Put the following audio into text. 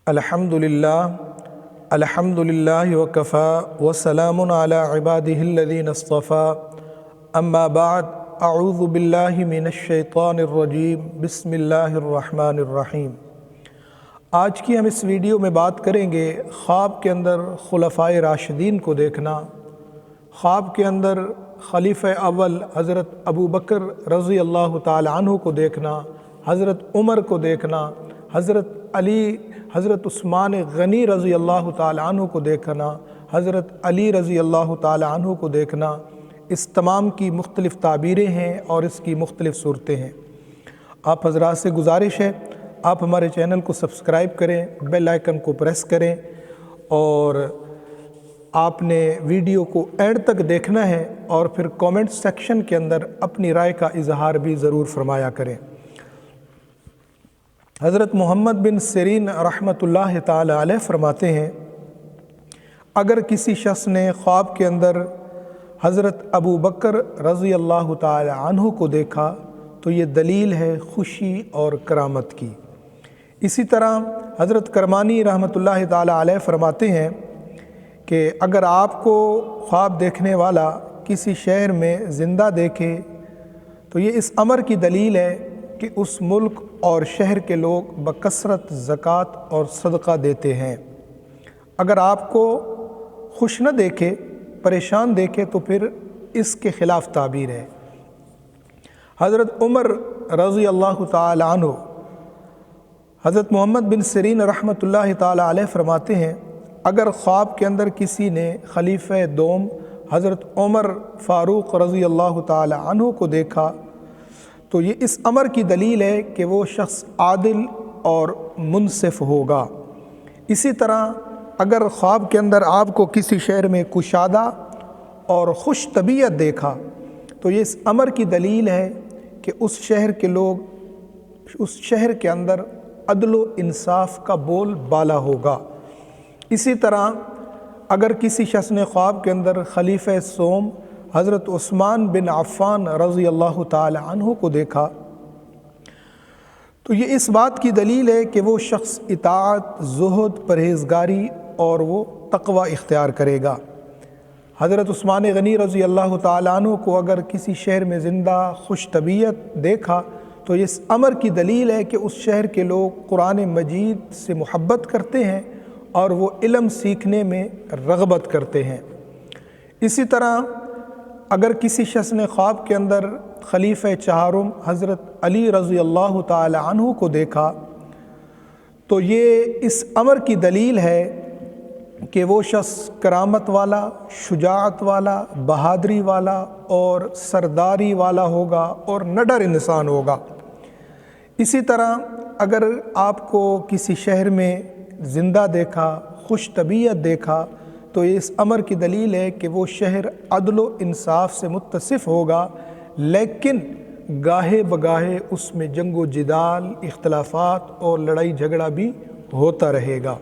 अल्हम्दुलिल्लाह वकफ़ा वसलामुन अला इबादिहिल्लज़ीना इस्तफ़ा अम्मा बाद अऊज़ु बिल्लाहि मिनश्शैतानिर्रजीम बिस्मिल्लाहिर्रहमानिर्रहीम। आज की हम इस वीडियो में बात करेंगे ख्वाब के अंदर खुलफ़ाए राशिदीन को देखना, ख्वाब के अंदर खलीफ़ा अव्वल हज़रत अबू बकर रज़ी अल्लाह ताला अन्हु को देखना, हज़रत उमर को देखना, हज़रत अली, हज़रत उस्मान गनी रज़ी अल्लाह ताला अन्हु को देखना, हज़रत अली रज़ी अल्लाह ताला अन्हु को देखना। इस तमाम की मुख्तलिफ़ ताबीरें हैं और इसकी मुख्तलिफ़ सूरतें हैं। आप हज़रात से गुजारिश है आप हमारे चैनल को सब्सक्राइब करें, बेल आइकन को प्रेस करें और आपने वीडियो को एंड तक देखना है और फिर कमेंट सेक्शन के अंदर अपनी राय का इजहार भी ज़रूर फरमाया करें। हज़रत मोहम्मद बिन सिरीन रहमतुल्लाह ताला अलैह फरमाते हैं, अगर किसी शख्स ने ख्वाब के अंदर हज़रत अबू बकर रज़ी अल्लाह ताला अन्हु को देखा तो ये दलील है खुशी और करामत की। इसी तरह हज़रत करमानी रहमतुल्लाह ताला अलैह फरमाते हैं कि अगर आपको ख्वाब देखने वाला किसी शहर में ज़िंदा देखे तो ये इस अमर की दलील है कि उस मुल्क और शहर के लोग बकसरत ज़कात और सदका देते हैं। अगर आपको खुश न देखे, परेशान देखे तो फिर इसके ख़िलाफ़ ताबीर है। हज़रत उमर रज़ी अल्लाह ताला अन्हु हज़रत मोहम्मद बिन सिरीन रहमतुल्लाह ताला अलैह फरमाते हैं, अगर ख्वाब के अंदर किसी ने खलीफ़ा दोम हज़रत उमर फ़ारूक रज़ी अल्लाह ताला अन्हु को देखा तो ये इस अमर की दलील है कि वो शख्स आदिल और मुनसिफ़ होगा। इसी तरह अगर ख्वाब के अंदर आपको किसी शहर में कुशादा और खुश तबीयत देखा तो ये इस अमर की दलील है कि उस शहर के लोग, उस शहर के अंदर अदल व इंसाफ का बोल बाला होगा। इसी तरह अगर किसी शख्स ने ख्वाब के अंदर खलीफ़ा सोम हज़रत उस्मान बिन अफ़्फ़ान रज़ी अल्लाह ताला अन्हु को देखा तो ये इस बात की दलील है कि वो शख्स इताअत, ज़ुहद, परहेज़गारी और वो तक़वा इख्तियार करेगा। हज़रत उस्मान गनी रज़ी अल्लाह ताला अन्हु को अगर किसी शहर में ज़िंदा खुश तबीयत देखा तो ये इस अमर की दलील है कि उस शहर के लोग कुरान मजीद से मुहब्बत करते हैं और वो इल्म सीखने में रग़बत करते हैं। इसी तरह अगर किसी शख्स ने ख्वाब के अंदर खलीफ़ा चाहरुम हज़रत अली रज़ी अल्लाह ताला अन्हु को देखा तो ये इस अमर की दलील है कि वो शख्स करामत वाला, शुजाअत वाला, बहादरी वाला और सरदारी वाला होगा और निडर इंसान होगा। इसी तरह अगर आपको किसी शहर में ज़िंदा देखा, खुश तबीयत देखा तो ये इस अमर की दलील है कि वो शहर अदल व इंसाफ से मुत्तसिफ़ होगा, लेकिन गाहे बगाहे उसमें जंग व जिदाल, इख्तिलाफ़ात और लड़ाई झगड़ा भी होता रहेगा।